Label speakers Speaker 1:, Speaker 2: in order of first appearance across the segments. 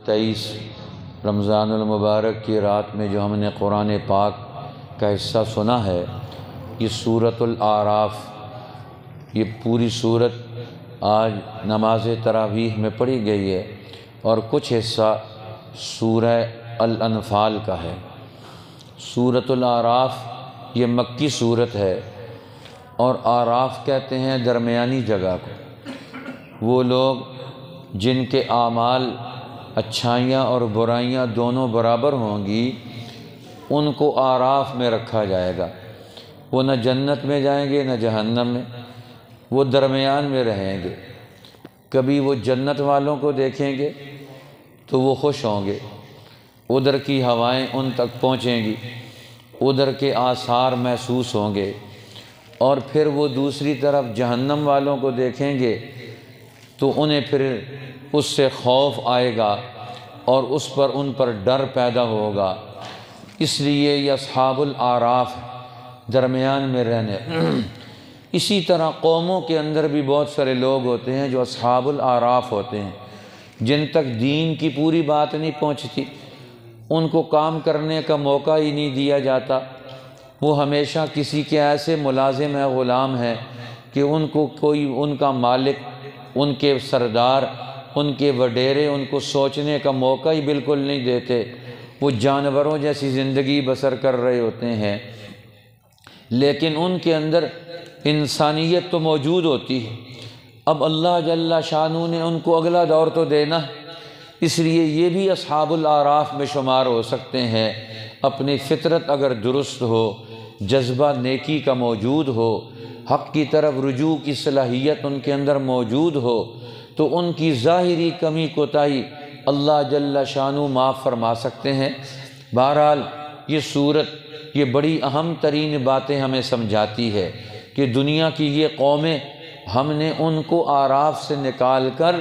Speaker 1: 23 رمضان المبارک کی رات میں جو ہم نے قرآن پاک کا حصہ سنا ہے، یہ سورۃ الاعراف، یہ پوری سورت آج نماز تراویح میں پڑھی گئی ہے، اور کچھ حصہ سورہ الانفال کا ہے۔ سورۃ الاعراف یہ مکی سورت ہے، اور اعراف کہتے ہیں درمیانی جگہ کو۔ وہ لوگ جن کے اعمال اچھائیاں اور برائیاں دونوں برابر ہوں گی، ان کو اعراف میں رکھا جائے گا۔ وہ نہ جنت میں جائیں گے نہ جہنم میں، وہ درمیان میں رہیں گے۔ کبھی وہ جنت والوں کو دیکھیں گے تو وہ خوش ہوں گے، ادھر کی ہوائیں ان تک پہنچیں گی، ادھر کے آثار محسوس ہوں گے، اور پھر وہ دوسری طرف جہنم والوں کو دیکھیں گے تو انہیں پھر اس سے خوف آئے گا اور ان پر ڈر پیدا ہوگا۔ اس لیے یہ اصحاب الاعراف درمیان میں رہنے۔ اسی طرح قوموں کے اندر بھی بہت سارے لوگ ہوتے ہیں جو اصحاب الاعراف ہوتے ہیں، جن تک دین کی پوری بات نہیں پہنچتی، ان کو کام کرنے کا موقع ہی نہیں دیا جاتا۔ وہ ہمیشہ کسی کے ایسے ملازم ہے، غلام ہیں کہ ان کو کوئی ان کا مالک، ان کے سردار، ان کے وڈیرے ان کو سوچنے کا موقع ہی بالکل نہیں دیتے۔ وہ جانوروں جیسی زندگی بسر کر رہے ہوتے ہیں، لیکن ان کے اندر انسانیت تو موجود ہوتی ہے۔ اب اللہ جل شانہ نے ان کو اگلا دور تو دینا ہے، اس لیے یہ بھی اصحاب الاعراف میں شمار ہو سکتے ہیں۔ اپنی فطرت اگر درست ہو، جذبہ نیکی کا موجود ہو، حق کی طرف رجوع کی صلاحیت ان کے اندر موجود ہو، تو ان کی ظاہری کمی کوتاہی اللہ جل شانہ معاف فرما سکتے ہیں۔ بہرحال یہ سورت یہ بڑی اہم ترین باتیں ہمیں سمجھاتی ہے کہ دنیا کی یہ قومیں، ہم نے ان کو اعراف سے نکال کر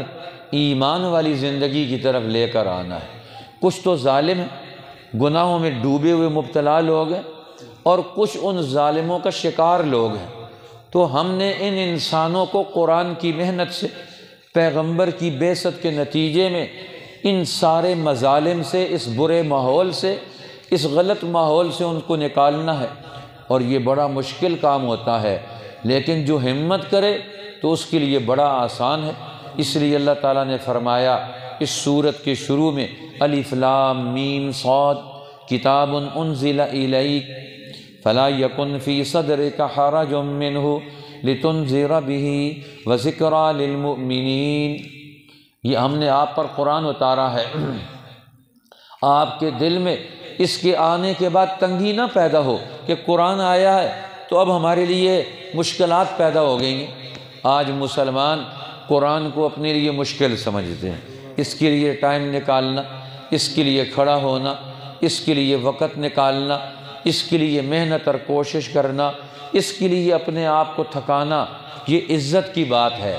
Speaker 1: ایمان والی زندگی کی طرف لے کر آنا ہے۔ کچھ تو ظالم ہیں، گناہوں میں ڈوبے ہوئے مبتلا لوگ ہیں، اور کچھ ان ظالموں کا شکار لوگ ہیں۔ تو ہم نے ان انسانوں کو قرآن کی محنت سے، پیغمبر کی بعثت کے نتیجے میں ان سارے مظالم سے، اس برے ماحول سے، اس غلط ماحول سے ان کو نکالنا ہے، اور یہ بڑا مشکل کام ہوتا ہے، لیکن جو ہمت کرے تو اس کے لیے بڑا آسان ہے۔ اس لیے اللہ تعالیٰ نے فرمایا اس سورت کے شروع میں الف لام میم صاد کتاب انزل الیک فلا یکن فی صدرک حرج منہ لتنذر بہ وذکریٰ للمؤمنین۔ یہ ہم نے آپ پر قرآن اتارا ہے، آپ کے دل میں اس کے آنے کے بعد تنگی نہ پیدا ہو کہ قرآن آیا ہے تو اب ہمارے لیے مشکلات پیدا ہو گئی ہیں۔ آج مسلمان قرآن کو اپنے لیے مشکل سمجھتے ہیں، اس کے لیے ٹائم نکالنا، اس کے لیے کھڑا ہونا، اس کے لیے وقت نکالنا، اس کے لیے محنت اور کوشش کرنا، اس کے لیے اپنے آپ کو تھکانا، یہ عزت کی بات ہے،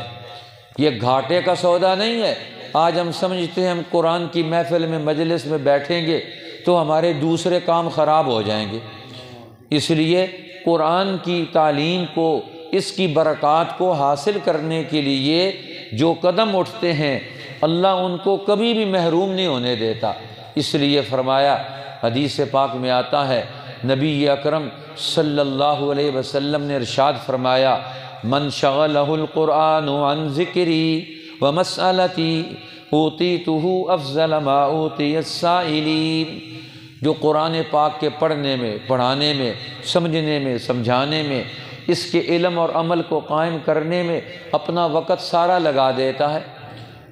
Speaker 1: یہ گھاٹے کا سودا نہیں ہے۔ آج ہم سمجھتے ہیں ہم قرآن کی محفل میں، مجلس میں بیٹھیں گے تو ہمارے دوسرے کام خراب ہو جائیں گے۔ اس لیے قرآن کی تعلیم کو، اس کی برکات کو حاصل کرنے کے لیے جو قدم اٹھتے ہیں، اللہ ان کو کبھی بھی محروم نہیں ہونے دیتا۔ اس لیے فرمایا، حدیث پاک میں آتا ہے، نبی اکرم صلی اللہ علیہ وسلم نے ارشاد فرمایا، من شغلہ القرآن عن ذکری ومسألتی اوتیتہ افضل ما اوتی السائلین۔ جو قرآن پاک کے پڑھنے میں، پڑھانے میں، سمجھنے میں، سمجھانے میں، اس کے علم اور عمل کو قائم کرنے میں اپنا وقت سارا لگا دیتا ہے۔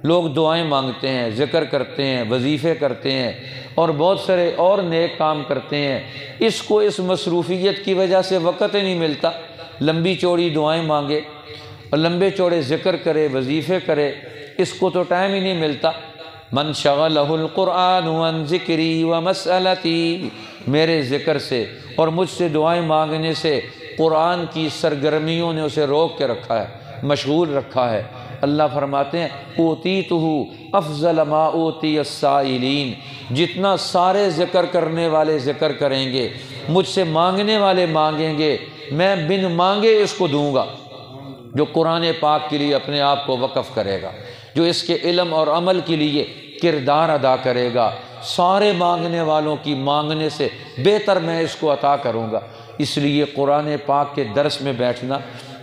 Speaker 1: لوگ دعائیں مانگتے ہیں، ذکر کرتے ہیں، وظیفے کرتے ہیں، اور بہت سارے اور نیک کام کرتے ہیں، اس کو اس مصروفیت کی وجہ سے وقت ہی نہیں ملتا۔ لمبی چوڑی دعائیں مانگے اور لمبے چوڑے ذکر کرے، وظیفے کرے، اس کو تو ٹائم ہی نہیں ملتا۔ من شغلہ القرآن عن ذکری ومسألتی، میرے ذکر سے اور مجھ سے دعائیں مانگنے سے قرآن کی سرگرمیوں نے اسے روک کے رکھا ہے، مشغول رکھا ہے۔ اللہ فرماتے ہیں، اوتیتہ افضل ما اوتی السائلین، جتنا سارے ذکر کرنے والے ذکر کریں گے، مجھ سے مانگنے والے مانگیں گے، میں بن مانگے اس کو دوں گا۔ جو قرآن پاک کے لیے اپنے آپ کو وقف کرے گا، جو اس کے علم اور عمل کے لیے کردار ادا کرے گا، سارے مانگنے والوں کی مانگنے سے بہتر میں اس کو عطا کروں گا۔ اس لیے قرآن پاک کے درس میں بیٹھنا،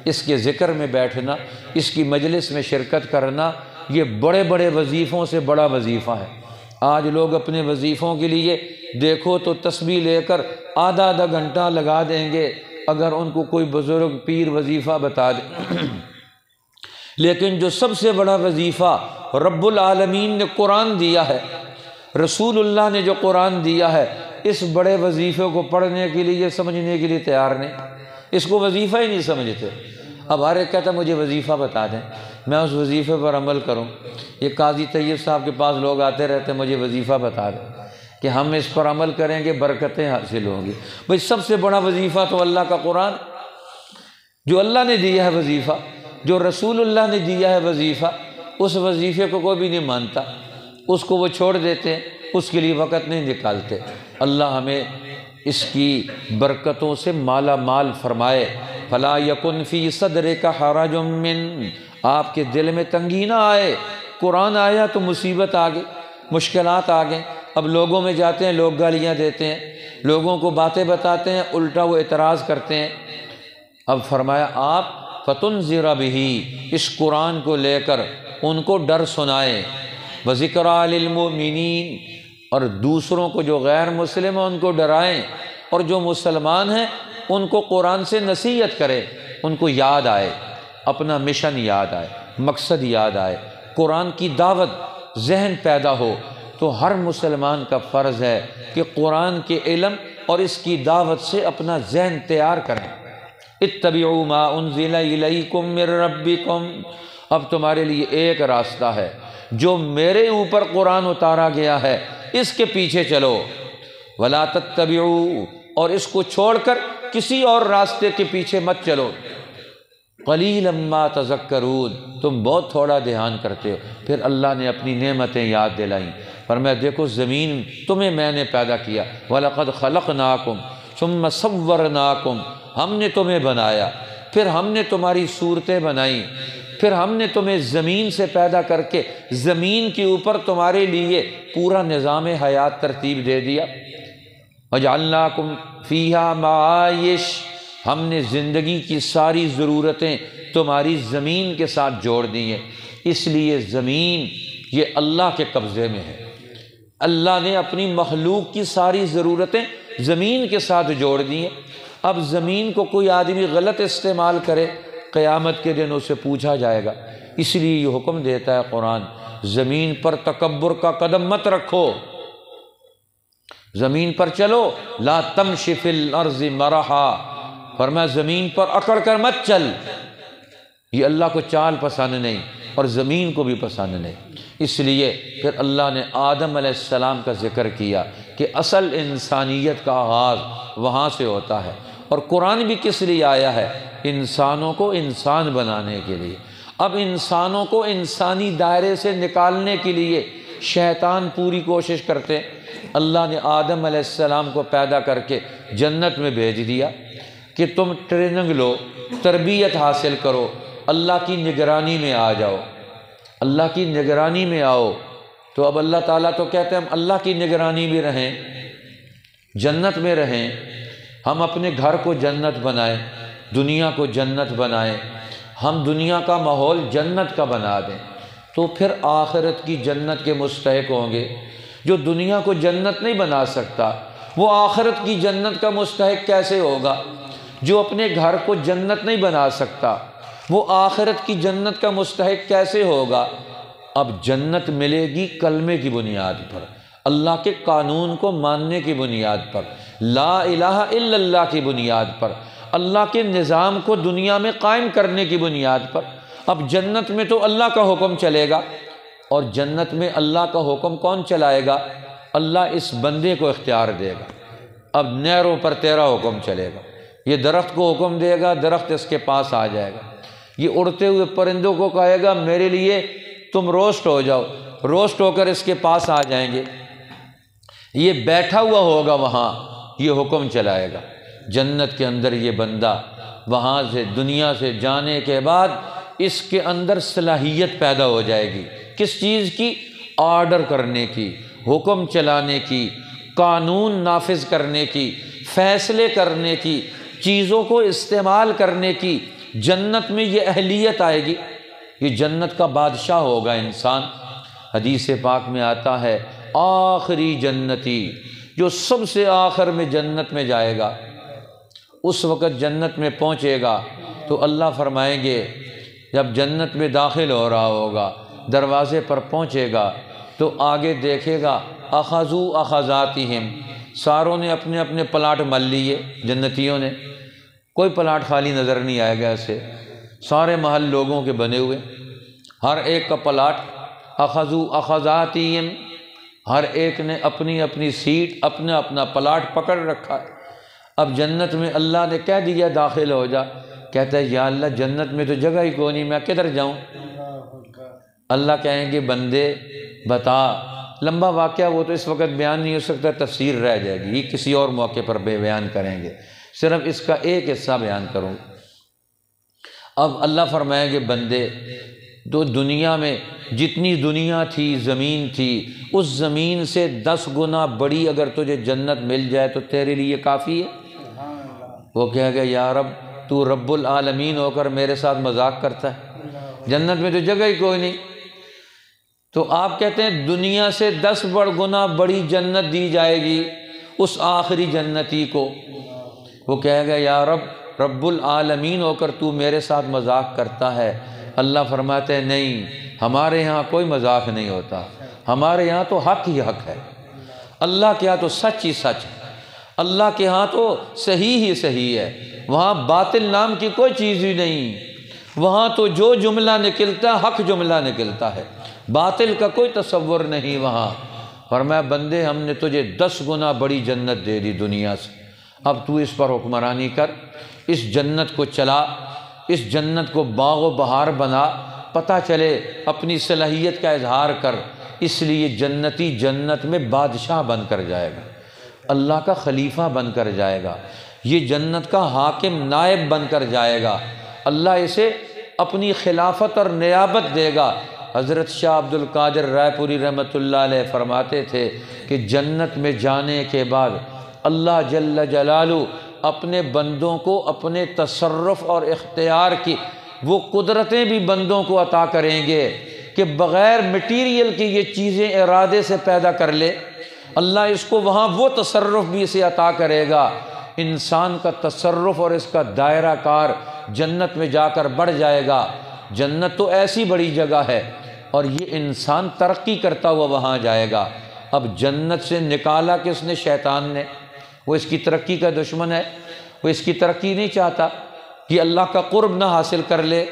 Speaker 1: اس کے ذکر میں بیٹھنا، اس کی مجلس میں شرکت کرنا، یہ بڑے بڑے وظیفوں سے بڑا وظیفہ ہے۔ آج لوگ اپنے وظیفوں کے لیے دیکھو تو تسبیح لے کر آدھا آدھا گھنٹہ لگا دیں گے اگر ان کو کوئی بزرگ پیر وظیفہ بتا دے۔ لیکن جو سب سے بڑا وظیفہ رب العالمین نے قرآن دیا ہے، رسول اللہ نے جو قرآن دیا ہے، اس بڑے وظیفے کو پڑھنے کے لیے، سمجھنے کے لیے تیار نہیں، اس کو وظیفہ ہی نہیں سمجھتے۔ اب ہر ایک کہتا ہے مجھے وظیفہ بتا دیں، میں اس وظیفے پر عمل کروں۔ یہ قاضی طیب صاحب کے پاس لوگ آتے رہتے ہیں، مجھے وظیفہ بتا دیں کہ ہم اس پر عمل کریں گے، برکتیں حاصل ہوں گی۔ بھئی سب سے بڑا وظیفہ تو اللہ کا قرآن، جو اللہ نے دیا ہے وظیفہ، جو رسول اللہ نے دیا ہے وظیفہ، اس وظیفے کو کوئی بھی نہیں مانتا، اس کو وہ چھوڑ دیتے ہیں، اس کے لیے وقت نہیں نکالتے۔ اللہ ہمیں اس کی برکتوں سے مالا مال فرمائے۔ فلا یکن فی صدرک حرج من، آپ کے دل میں تنگی نہ آئے۔ قرآن آیا تو مصیبت آ گئی، مشکلات آ گئیں۔ اب لوگوں میں جاتے ہیں، لوگ گالیاں دیتے ہیں، لوگوں کو باتیں بتاتے ہیں، الٹا وہ اعتراض کرتے ہیں۔ اب فرمایا آپ فَتُنذِرَ بِهِ، اس قرآن کو لے کر ان کو ڈر سنائیں، وَذِكْرَىٰ لِلْمُؤْمِنِينَ، اور دوسروں کو جو غیر مسلم ہیں ان کو ڈرائیں، اور جو مسلمان ہیں ان کو قرآن سے نصیحت کریں، ان کو یاد آئے، اپنا مشن یاد آئے، مقصد یاد آئے، قرآن کی دعوت ذہن پیدا ہو۔ تو ہر مسلمان کا فرض ہے کہ قرآن کے علم اور اس کی دعوت سے اپنا ذہن تیار کریں۔ اتبعوا ما انزل الیکم من ربکم، اب تمہارے لیے ایک راستہ ہے، جو میرے اوپر قرآن اتارا گیا ہے اس کے پیچھے چلو، ولا تتبعوا، اور اس کو چھوڑ کر کسی اور راستے کے پیچھے مت چلو، قلیلا ما تذکرون، تم بہت تھوڑا دھیان کرتے ہو۔ پھر اللہ نے اپنی نعمتیں یاد دلائیں، فرمایا دیکھو زمین تمہیں میں نے پیدا کیا، وَلَقَدْ خَلَقْنَاكُمْ ثُمَّ صَوَّرْنَاكُمْ، ہم نے تمہیں بنایا، پھر ہم نے تمہاری صورتیں بنائیں، پھر ہم نے تمہیں زمین سے پیدا کر کے زمین کے اوپر تمہارے لیے پورا نظام حیات ترتیب دے دیا۔ وَجَعَلْنَاكُمْ فِيهَا مَعَائِشَ، ہم نے زندگی کی ساری ضرورتیں تمہاری زمین کے ساتھ جوڑ دی ہیں۔ اس لیے زمین یہ اللہ کے قبضے میں ہے، اللہ نے اپنی مخلوق کی ساری ضرورتیں زمین کے ساتھ جوڑ دی ہیں۔ اب زمین کو کوئی آدمی غلط استعمال کرے، قیامت کے دن اسے پوچھا جائے گا۔ اس لیے یہ حکم دیتا ہے قرآن، زمین پر تکبر کا قدم مت رکھو، زمین پر چلو، لا تمش فی الارض مرحا، فرمایا زمین پر اکڑ کر مت چل۔ یہ اللہ کو چال پسند نہیں اور زمین کو بھی پسند نہیں۔ اس لیے پھر اللہ نے آدم علیہ السلام کا ذکر کیا کہ اصل انسانیت کا آغاز وہاں سے ہوتا ہے۔ اور قرآن بھی کس لیے آیا ہے؟ انسانوں کو انسان بنانے کے لیے۔ اب انسانوں کو انسانی دائرے سے نکالنے کے لیے شیطان پوری کوشش کرتے۔ اللہ نے آدم علیہ السلام کو پیدا کر کے جنت میں بھیج دیا کہ تم ٹریننگ لو، تربیت حاصل کرو، اللہ کی نگرانی میں آ جاؤ، اللہ کی نگرانی میں آؤ۔ تو اب اللہ تعالیٰ تو کہتے ہیں ہم اللہ کی نگرانی میں رہیں، جنت میں رہیں، ہم اپنے گھر کو جنت بنائیں، دنیا کو جنت بنائیں، ہم دنیا کا ماحول جنت کا بنا دیں، تو پھر آخرت کی جنت کے مستحق ہوں گے۔ جو دنیا کو جنت نہیں بنا سکتا وہ آخرت کی جنت کا مستحق کیسے ہوگا؟ جو اپنے گھر کو جنت نہیں بنا سکتا وہ آخرت کی جنت کا مستحق کیسے ہوگا؟ اب جنت ملے گی کلمے کی بنیاد پر، اللہ کے قانون کو ماننے کی بنیاد پر، لا الہ الا اللہ کی بنیاد پر، اللہ کے نظام کو دنیا میں قائم کرنے کی بنیاد پر۔ اب جنت میں تو اللہ کا حکم چلے گا، اور جنت میں اللہ کا حکم کون چلائے گا؟ اللہ اس بندے کو اختیار دے گا۔ اب نہروں پر تیرا حکم چلے گا، یہ درخت کو حکم دے گا، درخت اس کے پاس آ جائے گا، یہ اڑتے ہوئے پرندوں کو کہے گا میرے لیے تم روسٹ ہو جاؤ، روسٹ ہو کر اس کے پاس آ جائیں گے، یہ بیٹھا ہوا ہوگا وہاں، یہ حکم چلائے گا۔ جنت کے اندر یہ بندہ وہاں سے دنیا سے جانے کے بعد اس کے اندر صلاحیت پیدا ہو جائے گی، کس چیز کی؟ آرڈر کرنے کی، حکم چلانے کی، قانون نافذ کرنے کی، فیصلے کرنے کی، چیزوں کو استعمال کرنے کی جنت میں یہ اہلیت آئے گی۔ یہ جنت کا بادشاہ ہوگا انسان۔ حدیث پاک میں آتا ہے آخری جنتی جو سب سے آخر میں جنت میں جائے گا، اس وقت جنت میں پہنچے گا تو اللہ فرمائیں گے جب جنت میں داخل ہو رہا ہوگا، دروازے پر پہنچے گا تو آگے دیکھے گا اخذوا اخذاتہم، ساروں نے اپنے اپنے پلاٹ مل لیے، جنتیوں نے، کوئی پلاٹ خالی نظر نہیں آئے گا ایسے، سارے محل لوگوں کے بنے ہوئے، ہر ایک کا پلاٹ، اخذوا اخذاتہم، ہر ایک نے اپنی اپنی سیٹ، اپنا اپنا پلاٹ پکڑ رکھا ہے۔ اب جنت میں اللہ نے کہہ دیا داخل ہو جا، کہتا ہے یا اللہ جنت میں تو جگہ ہی کوئی نہیں، میں کدھر جاؤں؟ اللہ کہیں گے بندے بتا، لمبا واقعہ وہ تو اس وقت بیان نہیں ہو سکتا، تفسیر رہ جائے گی، یہ کسی اور موقع پر بیان کریں گے، صرف اس کا ایک حصہ بیان کروں۔ اب اللہ فرمائیں گے بندے تو دنیا میں جتنی دنیا تھی، زمین تھی، اس زمین سے 10 گنا بڑی اگر تجھے جنت مل جائے تو تیرے لیے کافی ہے؟ وہ کہے گا یا رب تو رب العالمین ہو کر میرے ساتھ مذاق کرتا ہے، جنت میں تو جگہ ہی کوئی نہیں۔ تو آپ کہتے ہیں دنیا سے 10 گنا بڑی جنت دی جائے گی اس آخری جنتی کو۔ وہ کہے گا یا رب رب العالمین ہو کر تو میرے ساتھ مذاق کرتا ہے۔ اللہ فرماتے ہیں نہیں، ہمارے یہاں کوئی مذاق نہیں ہوتا، ہمارے یہاں تو حق ہی حق ہے، اللہ کے یہاں تو سچ ہی سچ ہے، اللہ کے ہاں تو صحیح ہی صحیح ہے، وہاں باطل نام کی کوئی چیز ہی نہیں، وہاں تو جو جملہ نکلتا ہے حق جملہ نکلتا ہے، باطل کا کوئی تصور نہیں وہاں۔ فرمایا بندے ہم نے تجھے 10 گنا بڑی جنت دے دی دنیا سے، اب تو اس پر حکمرانی کر، اس جنت کو چلا، اس جنت کو باغ و بہار بنا، پتہ چلے اپنی صلاحیت کا اظہار کر، اس لیے جنتی جنت میں بادشاہ بن کر جائے گا، اللہ کا خلیفہ بن کر جائے گا، یہ جنت کا حاکم نائب بن کر جائے گا، اللہ اسے اپنی خلافت اور نیابت دے گا۔ حضرت شاہ عبد القادر رائے پوری رحمۃ اللہ علیہ فرماتے تھے کہ جنت میں جانے کے بعد اللہ جل جلالہ اپنے بندوں کو اپنے تصرف اور اختیار کی وہ قدرتیں بھی بندوں کو عطا کریں گے کہ بغیر مٹیریل کی یہ چیزیں ارادے سے پیدا کر لے، اللہ اس کو وہاں وہ تصرف بھی اسے عطا کرے گا۔ انسان کا تصرف اور اس کا دائرہ کار جنت میں جا کر بڑھ جائے گا۔ جنت تو ایسی بڑی جگہ ہے اور یہ انسان ترقی کرتا ہوا وہاں جائے گا۔ اب جنت سے نکالا کس نے؟ شیطان نے۔ وہ اس کی ترقی کا دشمن ہے، وہ اس کی ترقی نہیں چاہتا کہ اللہ کا قرب نہ حاصل کر لے،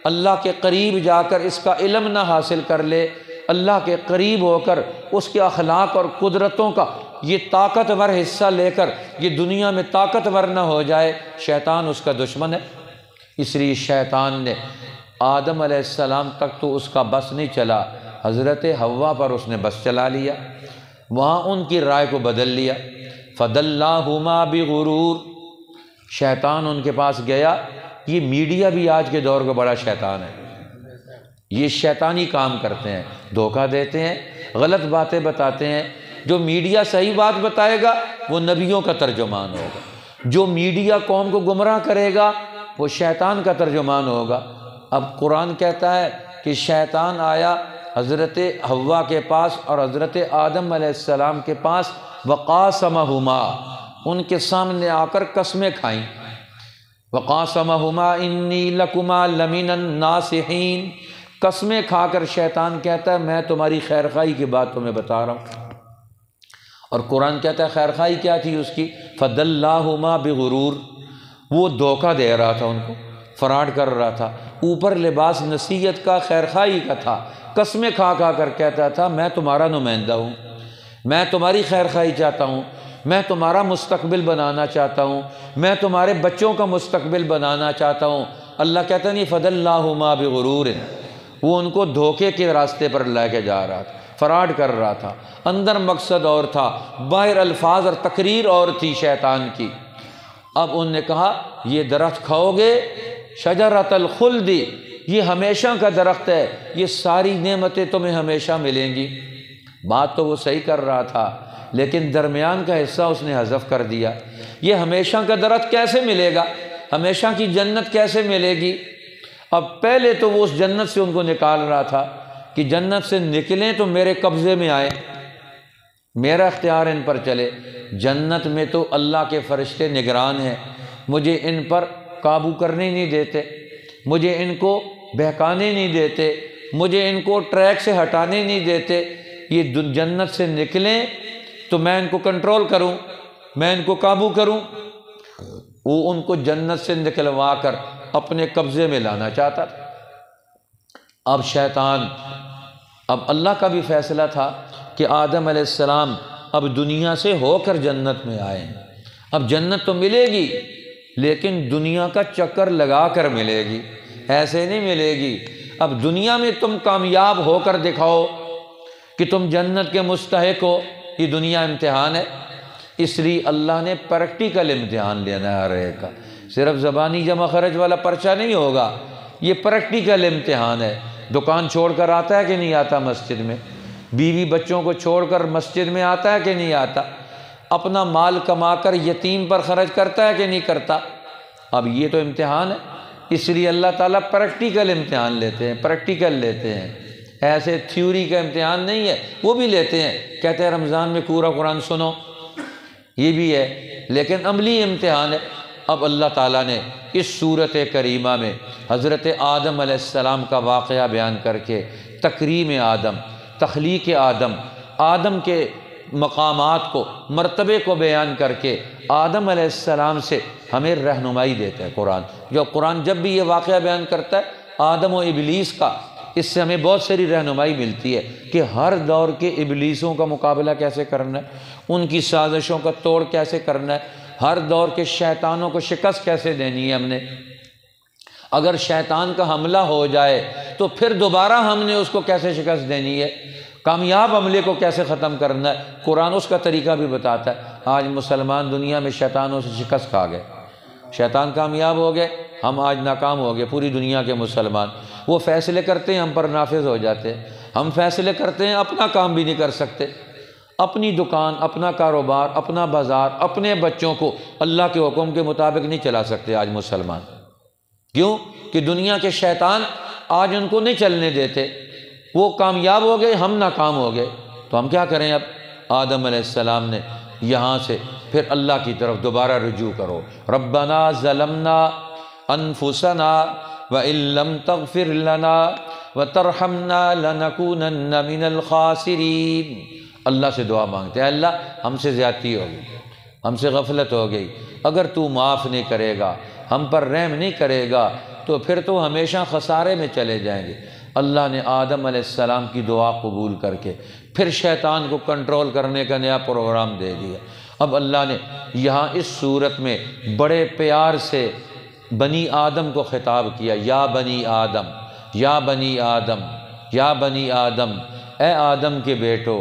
Speaker 1: اللہ کے قریب جا کر اس کا علم نہ حاصل کر لے، اللہ کے قریب ہو کر اس کے اخلاق اور قدرتوں کا یہ طاقتور حصہ لے کر یہ دنیا میں طاقتور نہ ہو جائے۔ شیطان اس کا دشمن ہے، اس لیے شیطان نے آدم علیہ السلام تک تو اس کا بس نہیں چلا، حضرت حوا پر اس نے بس چلا لیا، وہاں ان کی رائے کو بدل لیا۔ فَدَلَّاهُمَا بِغُرُورٍ، شیطان ان کے پاس گیا۔ یہ میڈیا بھی آج کے دور کا بڑا شیطان ہے، یہ شیطانی کام کرتے ہیں، دھوکہ دیتے ہیں، غلط باتیں بتاتے ہیں۔ جو میڈیا صحیح بات بتائے گا وہ نبیوں کا ترجمان ہوگا، جو میڈیا قوم کو گمراہ کرے گا وہ شیطان کا ترجمان ہوگا۔ اب قرآن کہتا ہے کہ شیطان آیا حضرت حوا کے پاس اور حضرت آدم علیہ السلام کے پاس، وَقَاسَمَهُمَا، ان کے سامنے آ کر قسمیں کھائیں۔ وَقَاسَمَهُمَا إِنِّي لَكُمَا لَمِنَ النَّاصِحِينَ، قسمیں کھا کر شیطان کہتا ہے میں تمہاری خیر خواہی کی بات تمہیں بتا رہا ہوں۔ اور قرآن کہتا ہے خیر خواہی کیا تھی اس کی؟ فَدَلَّاهُمَا بِغُرُورٍ، وہ دھوکہ دے رہا تھا، ان کو فراڈ کر رہا تھا، اوپر لباس نصیحت کا، خیر خواہی کا تھا، قسمیں کھا کھا کر کہتا تھا میں تمہارا نمائندہ ہوں، میں تمہاری خیر خواہی چاہتا ہوں، میں تمہارا مستقبل بنانا چاہتا ہوں، میں تمہارے بچوں کا مستقبل بنانا چاہتا ہوں۔ اللہ کہتا نہیں فَدَلَّاهُمَا بِغُرُورٍ، وہ ان کو دھوکے کے راستے پر لے کے جا رہا تھا، فراڈ کر رہا تھا، اندر مقصد اور تھا، باہر الفاظ اور تقریر اور تھی شیطان کی۔ اب ان نے کہا یہ درخت کھاؤ گے، شجرۃ الخلد، یہ ہمیشہ کا درخت ہے، یہ ساری نعمتیں تمہیں ہمیشہ ملیں گی۔ بات تو وہ صحیح کر رہا تھا، لیکن درمیان کا حصہ اس نے حذف کر دیا۔ یہ ہمیشہ کا درخت کیسے ملے گا؟ ہمیشہ کی جنت کیسے ملے گی؟ اب پہلے تو وہ اس جنت سے ان کو نکال رہا تھا کہ جنت سے نکلیں تو میرے قبضے میں آئے، میرا اختیار ان پر چلے۔ جنت میں تو اللہ کے فرشتے نگران ہیں، مجھے ان پر قابو کرنے نہیں دیتے، مجھے ان کو بہکانے نہیں دیتے، مجھے ان کو ٹریک سے ہٹانے نہیں دیتے۔ یہ جنت سے نکلیں تو میں ان کو کنٹرول کروں، میں ان کو قابو کروں۔ وہ ان کو جنت سے نکلوا کر اپنے قبضے میں لانا چاہتا تھا۔ اب شیطان، اب اللہ کا بھی فیصلہ تھا کہ آدم علیہ السلام اب دنیا سے ہو کر جنت میں آئے ہیں۔ اب جنت تو ملے گی لیکن دنیا کا چکر لگا کر ملے گی، ایسے نہیں ملے گی۔ اب دنیا میں تم کامیاب ہو کر دکھاؤ کہ تم جنت کے مستحق ہو، یہ دنیا امتحان ہے۔ اس لیے اللہ نے پریکٹیکل امتحان لینا ہے ہر ایک کا، صرف زبانی جمع خرچ والا پرچہ نہیں ہوگا، یہ پریکٹیکل امتحان ہے۔ دکان چھوڑ کر آتا ہے کہ نہیں آتا مسجد میں؟ بیوی بچوں کو چھوڑ کر مسجد میں آتا ہے کہ نہیں آتا؟ اپنا مال کما کر یتیم پر خرچ کرتا ہے کہ نہیں کرتا؟ اب یہ تو امتحان ہے، اس لیے اللہ تعالیٰ پریکٹیکل امتحان لیتے ہیں، پریکٹیکل لیتے ہیں، ایسے تھیوری کا امتحان نہیں ہے۔ وہ بھی لیتے ہیں، کہتے ہیں رمضان میں پورا قرآن سنو، یہ بھی ہے، لیکن عملی امتحان ہے۔ اب اللہ تعالیٰ نے اس صورت کریمہ میں حضرت آدم علیہ السلام کا واقعہ بیان کر کے تکریم آدم، تخلیق آدم، آدم کے مقامات کو، مرتبے کو بیان کر کے آدم علیہ السلام سے ہمیں رہنمائی دیتا ہے قرآن۔ جو قرآن جب بھی یہ واقعہ بیان کرتا ہے آدم و ابلیس کا، اس سے ہمیں بہت ساری رہنمائی ملتی ہے کہ ہر دور کے ابلیسوں کا مقابلہ کیسے کرنا ہے، ان کی سازشوں کا توڑ کیسے کرنا ہے، ہر دور کے شیطانوں کو شکست کیسے دینی ہے ہم نے۔ اگر شیطان کا حملہ ہو جائے تو پھر دوبارہ ہم نے اس کو کیسے شکست دینی ہے، کامیاب حملے کو کیسے ختم کرنا ہے، قرآن اس کا طریقہ بھی بتاتا ہے۔ آج مسلمان دنیا میں شیطانوں سے شکست کھا گئے، شیطان کامیاب ہو گئے، ہم آج ناکام ہو گئے، پوری دنیا کے مسلمان۔ وہ فیصلے کرتے ہیں ہم پر نافذ ہو جاتے ہیں، ہم فیصلے کرتے ہیں اپنا کام بھی نہیں کر سکتے، اپنی دکان، اپنا کاروبار، اپنا بازار، اپنے بچوں کو اللہ کے حکم کے مطابق نہیں چلا سکتے آج مسلمان۔ کیوں کہ دنیا کے شیطان آج ان کو نہیں چلنے دیتے، وہ کامیاب ہو گئے، ہم ناکام ہو گئے، تو ہم کیا کریں؟ اب آدم علیہ السلام نے یہاں سے پھر اللہ کی طرف دوبارہ رجوع کرو، ربنا ظلمنا انفسنا وان لم تغفر لنا وترحمنا لنکونن من الخاسرین۔ اللہ سے دعا مانگتے ہیں، اللہ ہم سے زیادتی ہو گئی، ہم سے غفلت ہو گئی، اگر تو معاف نہیں کرے گا، ہم پر رحم نہیں کرے گا تو پھر تو ہمیشہ خسارے میں چلے جائیں گے۔ اللہ نے آدم علیہ السلام کی دعا قبول کر کے پھر شیطان کو کنٹرول کرنے کا نیا پروگرام دے دیا۔ اب اللہ نے یہاں اس صورت میں بڑے پیار سے بنی آدم کو خطاب کیا، یا بنی آدم، یا بنی آدم، یا بنی آدم، اے آدم کے بیٹو،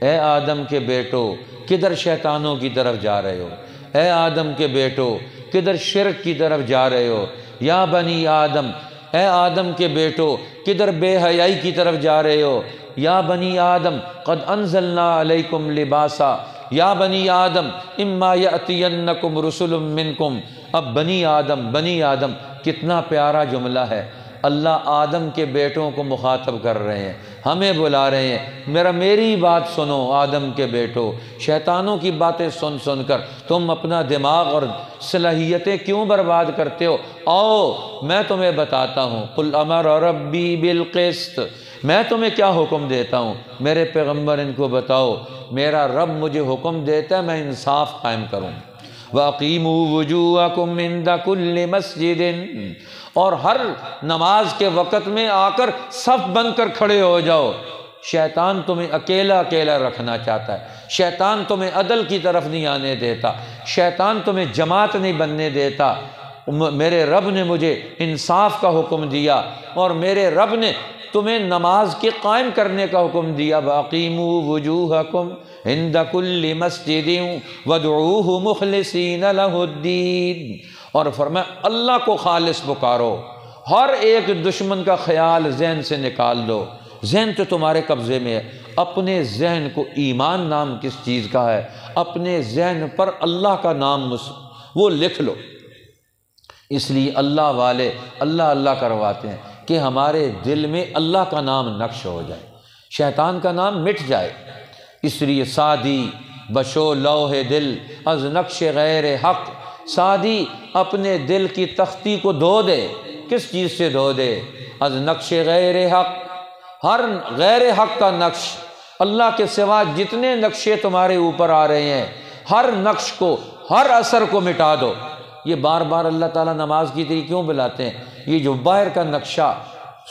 Speaker 1: اے آدم کے بیٹو، کدھر شیطانوں کی طرف جا رہے ہو؟ اے آدم کے بیٹو، کدھر شرک کی طرف جا رہے ہو؟ یا بنی آدم، اے آدم کے بیٹو، کدھر بے حیائی کی طرف جا رہے ہو؟ یا بنی آدم قد انزلنا علیکم لباسا، یا بنی آدم اما یأتینکم رسل منکم۔ اب بنی آدم کتنا پیارا جملہ ہے، اللہ آدم کے بیٹوں کو مخاطب کر رہے ہیں، ہمیں بلا رہے ہیں، میری بات سنو آدم کے بیٹو، شیطانوں کی باتیں سن سن کر تم اپنا دماغ اور صلاحیتیں کیوں برباد کرتے ہو؟ آؤ میں تمہیں بتاتا ہوں، قل امر ربی بالقسط، میں تمہیں کیا حکم دیتا ہوں، میرے پیغمبر ان کو بتاؤ، میرا رب مجھے حکم دیتا ہے میں انصاف قائم کروں۔ وَأَقِيمُوا وُجُوهَكُمْ عِنْدَ كُلِّ مَسْجِدٍ، اور ہر نماز کے وقت میں آ کر صف بن کر کھڑے ہو جاؤ۔ شیطان تمہیں اکیلا اکیلا رکھنا چاہتا ہے، شیطان تمہیں عدل کی طرف نہیں آنے دیتا، شیطان تمہیں جماعت نہیں بننے دیتا۔ میرے رب نے مجھے انصاف کا حکم دیا اور میرے رب نے تمہیں نماز کے قائم کرنے کا حکم دیا۔ وَأَقِيمُوا وُجُوهَكُمْ عِنْدَ كُلِّ مَسْجِدٍ وَادْعُوهُ مُخْلِصِينَ لَهُ الدِّينَ، اور فرمایا اللہ کو خالص پکارو، ہر ایک دشمن کا خیال ذہن سے نکال دو، ذہن تو تمہارے قبضے میں ہے، اپنے ذہن کو ایمان نام کس چیز کا ہے، اپنے ذہن پر اللہ کا نام وہ لکھ لو۔ اس لیے اللہ والے اللہ اللہ کرواتے ہیں کہ ہمارے دل میں اللہ کا نام نقش ہو جائے، شیطان کا نام مٹ جائے۔ اس لیے سعدی بشو لوح دل از نقش غیر حق، سعدی اپنے دل کی تختی کو دھو دے، کس چیز سے دھو دے؟ از نقش غیر حق، ہر غیر حق کا نقش، اللہ کے سوا جتنے نقشے تمہارے اوپر آ رہے ہیں ہر نقش کو، ہر اثر کو مٹا دو۔ یہ بار بار اللہ تعالیٰ نماز کی طرح کیوں بلاتے ہیں؟ یہ جو باہر کا نقشہ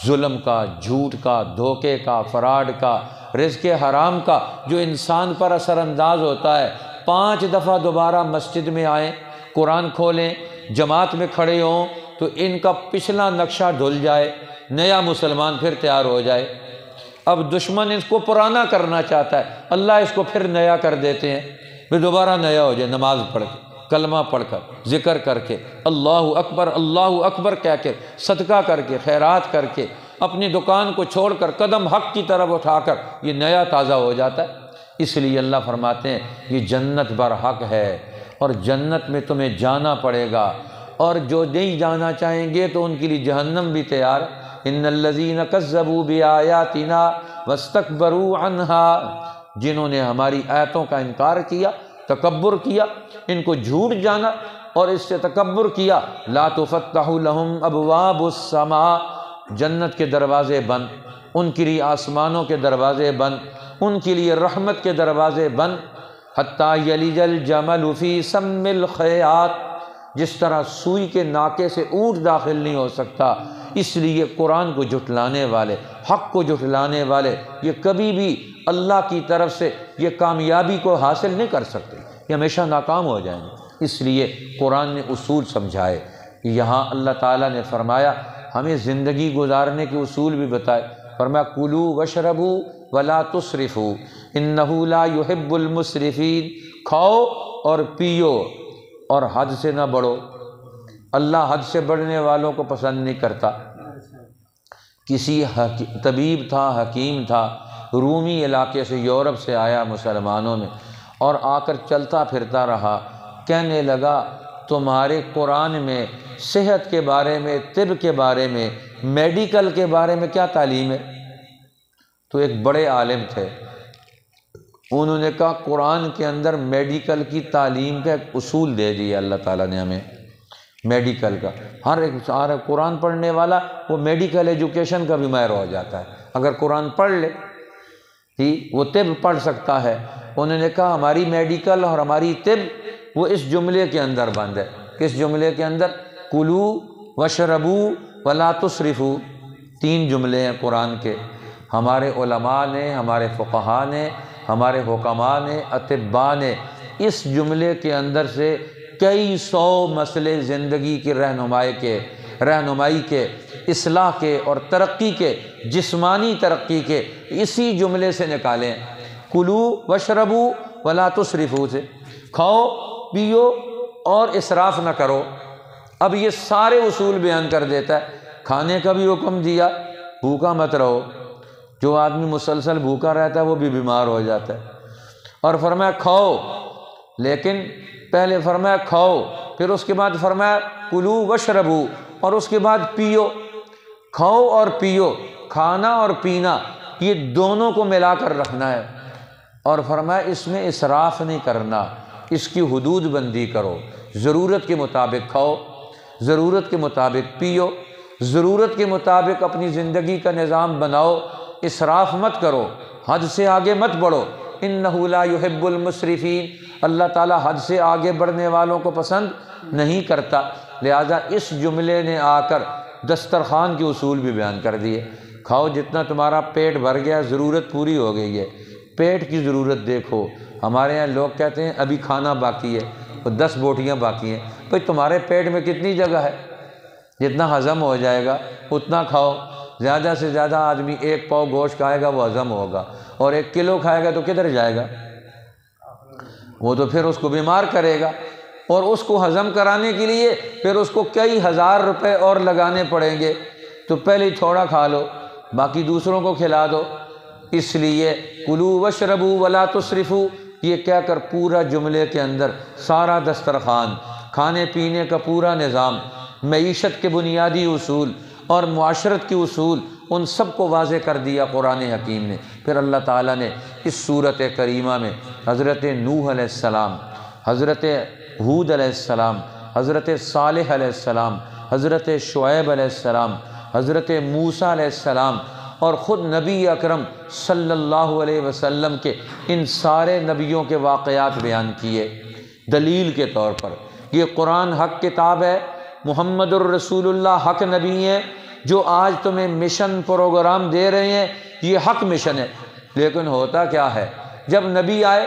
Speaker 1: ظلم کا، جھوٹ کا، دھوکے کا، فراڈ کا، رزق حرام کا جو انسان پر اثر انداز ہوتا ہے، 5 دفعہ دوبارہ مسجد میں آئیں، قرآن کھولیں، جماعت میں کھڑے ہوں تو ان کا پچھلا نقشہ دھل جائے، نیا مسلمان پھر تیار ہو جائے۔ اب دشمن اس کو پرانا کرنا چاہتا ہے، اللہ اس کو پھر نیا کر دیتے ہیں، پھر دوبارہ نیا ہو جائے، نماز پڑھ کے، کلمہ پڑھ کر، ذکر کر کے، اللہ اکبر کہہ کے، صدقہ کر کے، خیرات کر کے، اپنی دکان کو چھوڑ کر قدم حق کی طرف اٹھا کر یہ نیا تازہ ہو جاتا ہے۔ اس لیے اللہ فرماتے ہیں یہ جنت برحق ہے اور جنت میں تمہیں جانا پڑے گا، اور جو نہیں جانا چاہیں گے تو ان کے لیے جہنم بھی تیار ہے۔ ان الذین کذبوا بآیاتنا واستکبروا عنہا، جنہوں نے ہماری آیتوں کا انکار کیا، تکبر کیا، ان کو جھوٹ جانا اور اس سے تکبر کیا، لا تفتح لہم ابواب السماء، جنت کے دروازے بند، ان کے لیے آسمانوں کے دروازے بند، ان کے لیے رحمت کے دروازے بند، حتیٰ یلج الجمل فی سم الخیاط، جس طرح سوئی کے ناکے سے اونٹ داخل نہیں ہو سکتا، اس لیے قرآن کو جھٹلانے والے، حق کو جھٹلانے والے، یہ کبھی بھی اللہ کی طرف سے یہ کامیابی کو حاصل نہیں کر سکتے، یہ ہمیشہ ناکام ہو جائیں گے۔ اس لیے قرآن نے اصول سمجھائے۔ یہاں اللہ تعالیٰ نے فرمایا ہمیں زندگی گزارنے کے اصول بھی بتائے، فرمایا کلوا واشربوا ولا تسرفوا انہ لا یحب المسرفین، کھاؤ اور پیو اور حد سے نہ بڑھو، اللہ حد سے بڑھنے والوں کو پسند نہیں کرتا۔ کسی طبیب تھا، حکیم تھا، رومی علاقے سے، یورپ سے آیا مسلمانوں میں، اور آ کر چلتا پھرتا رہا، کہنے لگا تمہارے قرآن میں صحت کے بارے میں، طب کے بارے میں، میڈیکل کے بارے میں کیا تعلیم ہے؟ تو ایک بڑے عالم تھے، انہوں نے کہا قرآن کے اندر میڈیکل کی تعلیم کا ایک اصول دے دیا اللہ تعالیٰ نے ہمیں، میڈیکل کا۔ ہر ایک قرآن پڑھنے والا وہ میڈیکل ایجوکیشن کا بھی ماہر ہو جاتا ہے، اگر قرآن پڑھ لے ہی وہ طب پڑھ سکتا ہے۔ انہوں نے کہا ہماری میڈیکل اور ہماری طب وہ اس جملے کے اندر بند ہے۔ کس جملے کے اندر؟ کلوا واشربوا ولا تسرفوا، 3 جملے ہیں قرآن کے۔ ہمارے علماء نے، ہمارے فقہاء نے، ہمارے حکماء نے، اطباء نے اس جملے کے اندر سے کئی 100 مسئلے زندگی کی رہنمائی کے، اصلاح کے اور ترقی کے، جسمانی ترقی کے اسی جملے سے نکالیں۔ کلوا واشربوا ولا تسرفوا سے، کھاؤ پیو اور اسراف نہ کرو۔ اب یہ سارے اصول بیان کر دیتا ہے۔ کھانے کا بھی حکم دیا، بھوکا مت رہو، جو آدمی مسلسل بھوکا رہتا ہے وہ بھی بیمار ہو جاتا ہے، اور فرمایا کھاؤ، لیکن پہلے فرمایا کھاؤ، پھر اس کے بعد فرمایا کلوا واشربوا، اور اس کے بعد پیو۔ کھاؤ اور پیو، کھانا اور پینا یہ دونوں کو ملا کر رکھنا ہے، اور فرمایا اس میں اسراف نہیں کرنا، اس کی حدود بندی کرو، ضرورت کے مطابق کھاؤ، ضرورت کے مطابق پیو، ضرورت کے مطابق اپنی زندگی کا نظام بناؤ، اسراف مت کرو، حد سے آگے مت بڑھو۔ انہ لا یحب المسرفین، اللہ تعالیٰ حد سے آگے بڑھنے والوں کو پسند نہیں کرتا۔ لہذا اس جملے نے آ کر دسترخوان کے اصول بھی بیان کر دیے۔ کھاؤ جتنا تمہارا پیٹ بھر گیا، ضرورت پوری ہو گئی ہے، پیٹ کی ضرورت دیکھو۔ ہمارے یہاں لوگ کہتے ہیں ابھی کھانا باقی ہے، اور 10 بوٹیاں باقی ہیں۔ بھئی تمہارے پیٹ میں کتنی جگہ ہے؟ جتنا ہضم ہو جائے گا اتنا کھاؤ۔ زیادہ سے زیادہ آدمی 1 پاؤ گوشت کھائے گا وہ ہضم ہوگا، اور 1 کلو کھائے گا تو کدھر جائے گا؟ وہ تو پھر اس کو بیمار کرے گا، اور اس کو ہضم کرانے کے لیے پھر اس کو کئی ہزار روپے اور لگانے پڑیں گے۔ تو پہلے ہی تھوڑا کھا لو، باقی دوسروں کو کھلا دو۔ اس لیے کلوا واشربوا ولا تسرفوا، یہ کہہ کر پورا جملے کے اندر سارا دسترخوان، کھانے پینے کا پورا نظام، معیشت کے بنیادی اصول اور معاشرت کے اصول، ان سب کو واضح کر دیا قرآن حکیم نے۔ پھر اللہ تعالیٰ نے اس صورت کریمہ میں حضرت نوح علیہ السلام، حضرت ہود علیہ السلام، حضرت صالح علیہ السلام، حضرت شعیب علیہ السلام، حضرت موسیٰ علیہ السلام اور خود نبی اکرم صلی اللہ علیہ وسلم کے ان سارے نبیوں کے واقعات بیان کیے دلیل کے طور پر۔ یہ قرآن حق کتاب ہے، محمد الرسول اللہ حق نبی ہیں، جو آج تمہیں مشن پروگرام دے رہے ہیں، یہ حق مشن ہے۔ لیکن ہوتا کیا ہے، جب نبی آئے،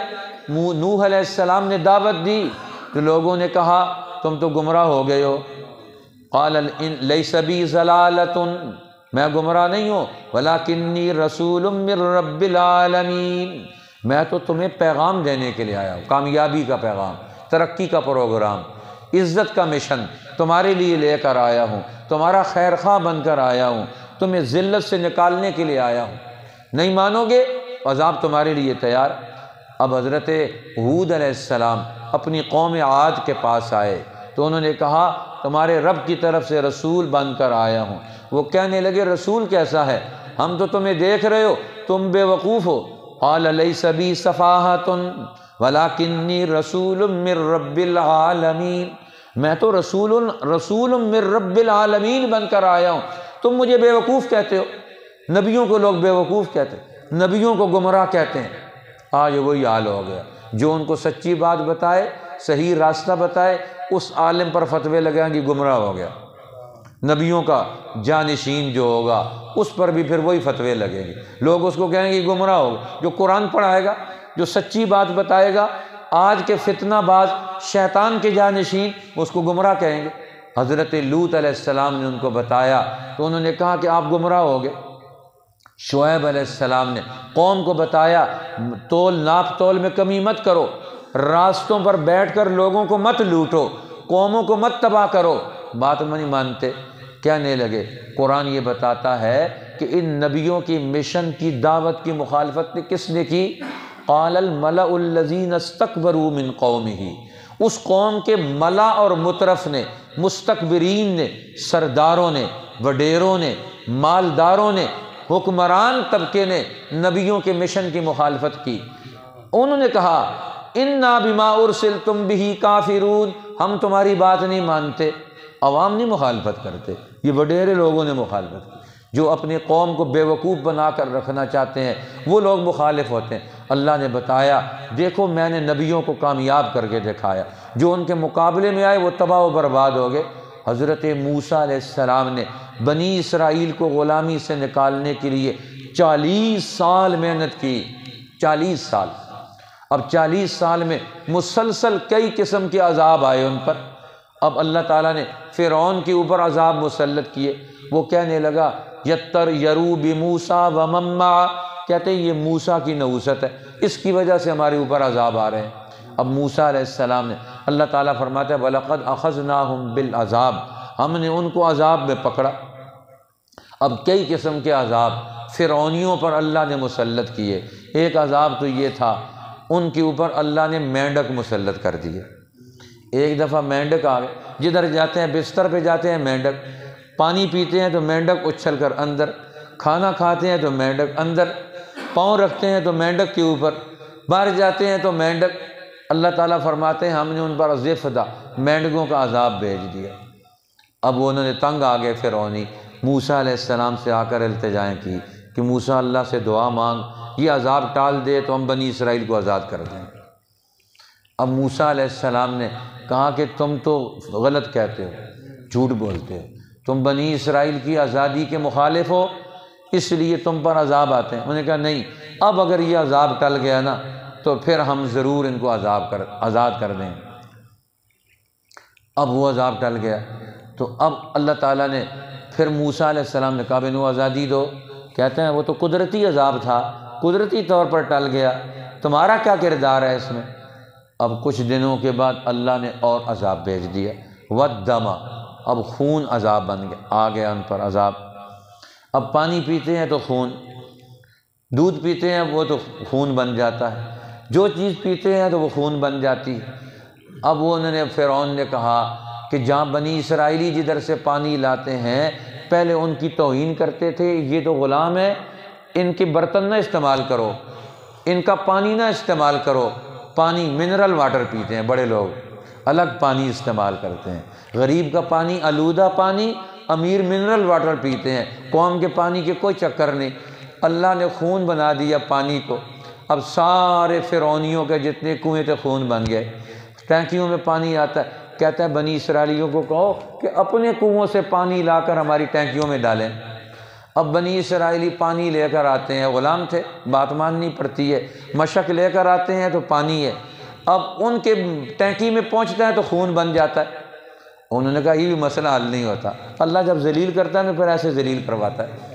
Speaker 1: نوح علیہ السلام نے دعوت دی تو لوگوں نے کہا تم تو گمراہ ہو گئے ہو۔ قال لیس بی ضلالۃ، میں گمراہ نہیں ہوں، ولکنی رسول من رب العالمین، میں تو تمہیں پیغام دینے کے لیے آیا ہوں، کامیابی کا پیغام، ترقی کا پروگرام، عزت کا مشن تمہارے لیے لے کر آیا ہوں، تمہارا خیر خواہ بن کر آیا ہوں، تمہیں ذلت سے نکالنے کے لیے آیا ہوں۔ نہیں مانو گے، عذاب تمہارے لیے تیار۔ اب حضرت ہود علیہ السلام اپنی قوم عاد کے پاس آئے تو انہوں نے کہا تمہارے رب کی طرف سے رسول بن کر آیا ہوں۔ وہ کہنے لگے رسول کیسا ہے، ہم تو تمہیں دیکھ رہے ہو، تم بے وقوف ہو۔ قال لیس بی سفاہۃ ولکنی رسول من رب العالمین، میں تو رسول من رب العالمین بن کر آیا ہوں، تم مجھے بے وقوف کہتے ہو۔ نبیوں کو لوگ بے وقوف کہتے ہیں، نبیوں کو گمراہ کہتے ہیں۔ آج وہی حال ہو گیا، جو ان کو سچی بات بتائے، صحیح راستہ بتائے، اس عالم پر فتوے لگائیں گے گمراہ ہو گیا۔ نبیوں کا جانشین جو ہوگا اس پر بھی پھر وہی فتوے لگیں گے، لوگ اس کو کہیں گے گمراہ ہوگا۔ جو قرآن پڑھائے گا، جو سچی بات بتائے گا، آج کے فتنہ باز شیطان کے جانشین اس کو گمراہ کہیں گے۔ حضرت لوط علیہ السلام نے ان کو بتایا تو انہوں نے کہا کہ آپ گمراہ ہو گئے۔ شعیب علیہ السلام نے قوم کو بتایا تول ناپ تول میں کمی مت کرو، راستوں پر بیٹھ کر لوگوں کو مت لوٹو، قوموں کو مت تباہ کرو، بات نہیں مانتے، کہنے لگے۔ قرآن یہ بتاتا ہے کہ ان نبیوں کی مشن کی دعوت کی مخالفت کس نے کی؟ قال الملأ الذین استکبروا من قومہ، اس قوم کے ملا اور مترف نے، مستکبرین نے، سرداروں نے، وڈیروں نے، مالداروں نے، حکمران طبقے نے نبیوں کے مشن کی مخالفت کی۔ انہوں نے کہا انا بما ارسلتم بہ کافرون، ہم تمہاری بات نہیں مانتے۔ عوام نہیں مخالفت کرتے، یہ وڈیرے لوگوں نے مخالفت کی، جو اپنی قوم کو بے وقوف بنا کر رکھنا چاہتے ہیں، وہ لوگ مخالف ہوتے ہیں۔ اللہ نے بتایا دیکھو میں نے نبیوں کو کامیاب کر کے دکھایا، جو ان کے مقابلے میں آئے وہ تباہ و برباد ہو گئے۔ حضرت موسیٰ علیہ السلام نے بنی اسرائیل کو غلامی سے نکالنے کے لیے 40 سال محنت کی، 40 سال۔ اب 40 سال میں مسلسل کئی قسم کے عذاب آئے ان پر۔ اب اللہ تعالیٰ نے فرعون کے اوپر عذاب مسلط کیے، وہ کہنے لگا یتطیروا بموسیٰ ومن معہ، کہتے ہیں یہ موسیٰ کی نحوست ہے، اس کی وجہ سے ہمارے اوپر عذاب آ رہے ہیں۔ اب موسیٰ علیہ السلام نے، اللہ تعالیٰ فرماتا ہے وَلَقَدْ أَخَذْنَاهُمْ بِالْعَذَابِ، ہم نے ان کو عذاب میں پکڑا۔ اب کئی قسم کے عذاب فرعونیوں پر اللہ نے مسلط کیے۔ ایک عذاب تو یہ تھا ان کے اوپر اللہ نے مینڈک مسلط کر دیے۔ ایک دفعہ مینڈک آ گئے، جدھر جاتے ہیں بستر پہ جاتے ہیں مینڈک، پانی پیتے ہیں تو مینڈک اچھل کر اندر، کھانا کھاتے ہیں تو مینڈک اندر، پاؤں رکھتے ہیں تو مینڈک کے اوپر، باہر جاتے ہیں تو مینڈک۔ اللہ تعالیٰ فرماتے ہیں ہم نے ان پر ضفدع مینڈکوں کا عذاب بھیج دیا۔ اب وہ انہوں نے تنگ آ گئے فرعونی، موسیٰ علیہ السلام سے آ کر التجائیں کی کہ موسیٰ اللہ سے دعا مانگ، یہ عذاب ٹال دے تو ہم بنی اسرائیل کو آزاد کر دیں۔ اب موسیٰ علیہ السلام نے کہا کہ تم تو غلط کہتے ہو، جھوٹ بولتے ہو، تم بنی اسرائیل کی آزادی کے مخالف ہو، اس لیے تم پر عذاب آتے ہیں۔ انہوں نے کہا نہیں، اب اگر یہ عذاب ٹل گیا نا تو پھر ہم ضرور ان کو آزاد کر دیں۔ اب وہ عذاب ٹل گیا تو اب اللہ تعالیٰ نے پھر موسیٰ علیہ السلام نے کہا انہوں کو آزادی دو، کہتے ہیں وہ تو قدرتی عذاب تھا، قدرتی طور پر ٹل گیا، تمہارا کیا کردار ہے اس میں؟ اب کچھ دنوں کے بعد اللہ نے اور عذاب بھیج دیا، وَالدَّمَ، اب خون عذاب بن گیا، آ گیا ان پر عذاب۔ اب پانی پیتے ہیں تو خون، دودھ پیتے ہیں وہ تو خون بن جاتا ہے، جو چیز پیتے ہیں تو وہ خون بن جاتی ہے۔ اب انہوں نے فرعون نے کہا کہ جہاں بنی اسرائیلی جدھر سے پانی لاتے ہیں پہلے ان کی توہین کرتے تھے، یہ تو غلام ہے، ان کے برتن نہ استعمال کرو، ان کا پانی نہ استعمال کرو۔ پانی منرل واٹر پیتے ہیں بڑے لوگ، الگ پانی استعمال کرتے ہیں۔ غریب کا پانی آلودہ پانی، امیر منرل واٹر پیتے ہیں، قوم کے پانی کے کوئی چکر نہیں۔ اللہ نے خون بنا دیا پانی کو، اب سارے فرعونیوں کے جتنے کنویں تھے خون بن گئے، ٹینکیوں میں پانی آتا ہے۔ کہتا ہے بنی اسرائیلیوں کو کہو کہ اپنے کنووں سے پانی لا کر ہماری ٹینکیوں میں ڈالیں۔ اب بنی اسرائیلی پانی لے کر آتے ہیں، غلام تھے، بات ماننی پڑتی ہے، مشق لے کر آتے ہیں تو پانی ہے، اب ان کے ٹینکی میں پہنچتا ہے تو خون بن جاتا ہے۔ انہوں نے کہا یہ بھی مسئلہ حل نہیں ہوتا، اللہ جب ذلیل کرتا ہے تو پھر ایسے ذلیل کرواتا ہے۔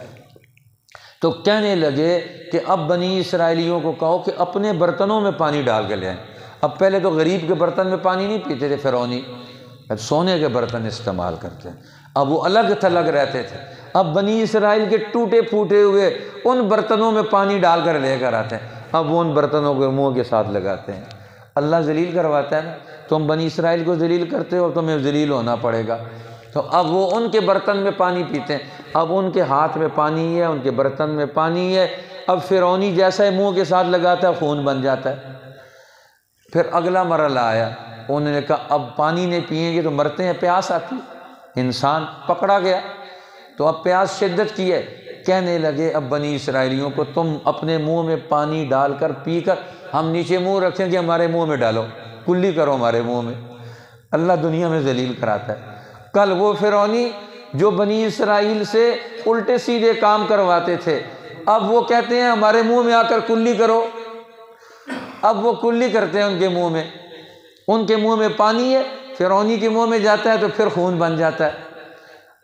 Speaker 1: تو کہنے لگے کہ اب بنی اسرائیلیوں کو کہو کہ اپنے برتنوں میں پانی ڈال کے لے آئیں۔ اب پہلے تو غریب کے برتن میں پانی نہیں پیتے تھے فرعونی، اب سونے کے برتن استعمال کرتے ہیں، اب وہ الگ تھلگ رہتے تھے۔ اب بنی اسرائیل کے ٹوٹے پھوٹے ہوئے ان برتنوں میں پانی ڈال کر لے کر آتے ہیں، اب وہ ان برتنوں کو منہ کے ساتھ لگاتے ہیں۔ اللہ ذلیل کرواتا ہے نا، تم بنی اسرائیل کو ذلیل کرتے ہو، تمہیں ذلیل ہونا پڑے گا۔ تو اب وہ ان کے برتن میں پانی پیتے ہیں، اب ان کے ہاتھ میں پانی ہے، ان کے برتن میں پانی ہے، اب فرعونی جیسا ہی منہ کے ساتھ لگاتا ہے خون بن جاتا ہے۔ پھر اگلا مرحلہ آیا، انہوں نے کہا اب پانی نہیں پئیں گے تو مرتے ہیں، پیاس آتی، انسان پکڑا گیا تو اب پیاس شدت کی ہے۔ کہنے لگے اب بنی اسرائیلیوں کو تم اپنے منہ میں پانی ڈال کر پی کر ہم نیچے منہ رکھیں کہ ہمارے منہ میں ڈالو، کلی کرو ہمارے منہ میں۔ اللہ دنیا میں ذلیل کراتا ہے۔ کل وہ فرعونی جو بنی اسرائیل سے الٹے سیدھے کام کرواتے تھے، اب وہ کہتے ہیں ہمارے منہ میں آ کر کلی کرو، اب وہ کلی کرتے ہیں ان کے منہ میں، ان کے منہ میں پانی ہے، فرعونی کے منہ میں جاتا ہے تو پھر خون بن جاتا ہے۔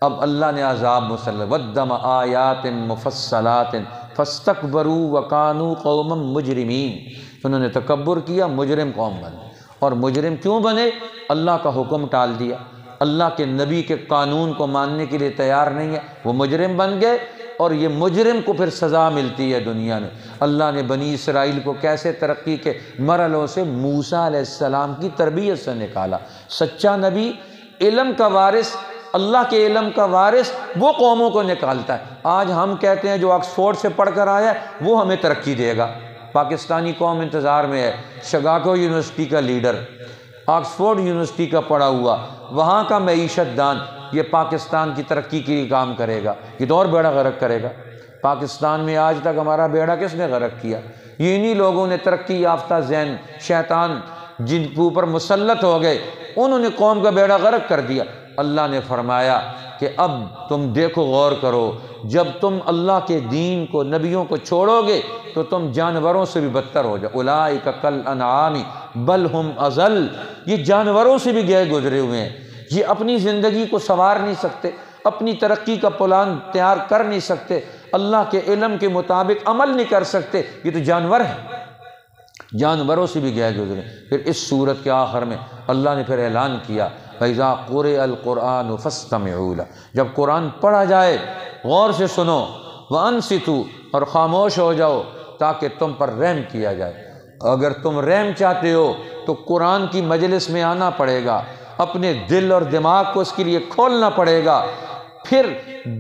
Speaker 1: اب اللہ نے عذاب مسلط، وَالدَّمَ آیَاتٍ مُفَصَّلَاتٍ فَاسْتَكْبَرُوا وَكَانُوا قَوْمًا مُجْرِمِينَ، انہوں نے تکبر کیا، مجرم قوم بنے۔ اور مجرم کیوں بنے؟ اللہ کا حکم ٹال دیا، اللہ کے نبی کے قانون کو ماننے کے لیے تیار نہیں ہے، وہ مجرم بن گئے، اور یہ مجرم کو پھر سزا ملتی ہے دنیا میں۔ اللہ نے بنی اسرائیل کو کیسے ترقی کے مرحلوں سے موسیٰ علیہ السلام کی تربیت سے نکالا۔ سچا نبی، علم کا وارث، اللہ کے علم کا وارث، وہ قوموں کو نکالتا ہے۔ آج ہم کہتے ہیں جو آکسفورڈ سے پڑھ کر آیا ہے وہ ہمیں ترقی دے گا، پاکستانی قوم انتظار میں ہے۔ شگاکو یونیورسٹی کا لیڈر، آکسفورڈ یونیورسٹی کا پڑھا ہوا، وہاں کا معیشت دان، یہ پاکستان کی ترقی کے لیے کام کرے گا، یہ تو اور بیڑا غرق کرے گا۔ پاکستان میں آج تک ہمارا بیڑا کس نے غرق کیا؟ یہ انہی لوگوں نے، ترقی یافتہ ذہن شیطان جن کے اوپر مسلط ہو گئے، انہوں نے قوم کا بیڑا غرق کر دیا۔ اللہ نے فرمایا کہ اب تم دیکھو، غور کرو، جب تم اللہ کے دین کو، نبیوں کو چھوڑو گے تو تم جانوروں سے بھی بدتر ہو جاؤ۔ اولئک کالانعام بل ہم اضل، یہ جانوروں سے بھی گئے گزرے ہوئے ہیں، یہ اپنی زندگی کو سنوار نہیں سکتے، اپنی ترقی کا پلان تیار کر نہیں سکتے، اللہ کے علم کے مطابق عمل نہیں کر سکتے، یہ تو جانور ہیں، جانوروں سے بھی گئے گزرے۔ پھر اس سورت کے آخر میں اللہ نے پھر اعلان کیا، فَإِذَا قُرِئَ الْقُرْآنُ فَاسْتَمِعُوا لَهُ، جب قرآن پڑھا جائے غور سے سنو، وَأَنصِتُوا، اور خاموش ہو جاؤ تاکہ تم پر رحم کیا جائے۔ اگر تم رحم چاہتے ہو تو قرآن کی مجلس میں آنا پڑے گا، اپنے دل اور دماغ کو اس کے لیے کھولنا پڑے گا، پھر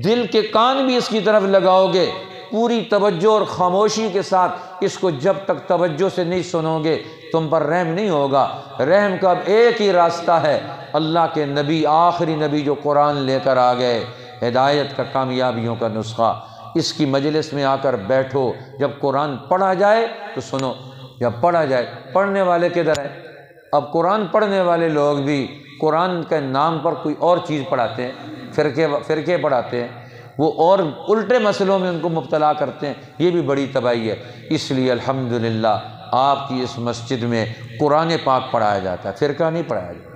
Speaker 1: دل کے کان بھی اس کی طرف لگاؤ گے پوری توجہ اور خاموشی کے ساتھ۔ اس کو جب تک توجہ سے نہیں سنو گے تم پر رحم نہیں ہوگا۔ رحم کا اب ایک ہی راستہ ہے، اللہ کے نبی، آخری نبی جو قرآن لے کر آ گئے، ہدایت کا، کامیابیوں کا نسخہ۔ اس کی مجلس میں آ کر بیٹھو، جب قرآن پڑھا جائے تو سنو، جب پڑھا جائے، پڑھنے والے کدھر ہیں؟ اب قرآن پڑھنے والے لوگ بھی قرآن کے نام پر کوئی اور چیز پڑھاتے ہیں، فرقے پڑھاتے ہیں، وہ اور الٹے مسئلوں میں ان کو مبتلا کرتے ہیں، یہ بھی بڑی تباہی ہے۔ اس لیے الحمدللہ آپ کی اس مسجد میں قرآن پاک پڑھایا جاتا ہے، فرقہ نہیں پڑھایا جاتا،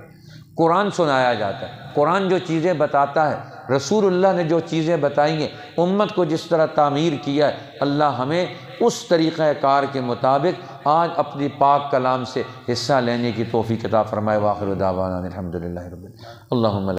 Speaker 1: قرآن سنایا جاتا ہے۔ قرآن جو چیزیں بتاتا ہے، رسول اللہ نے جو چیزیں بتائی ہیں، امت کو جس طرح تعمیر کیا ہے، اللہ ہمیں اس طریقہ کار کے مطابق آج اپنی پاک کلام سے حصہ لینے کی توفیق عطا فرمائے۔ وآخر دعوانا الحمدللہ رب العالمین۔ اللہم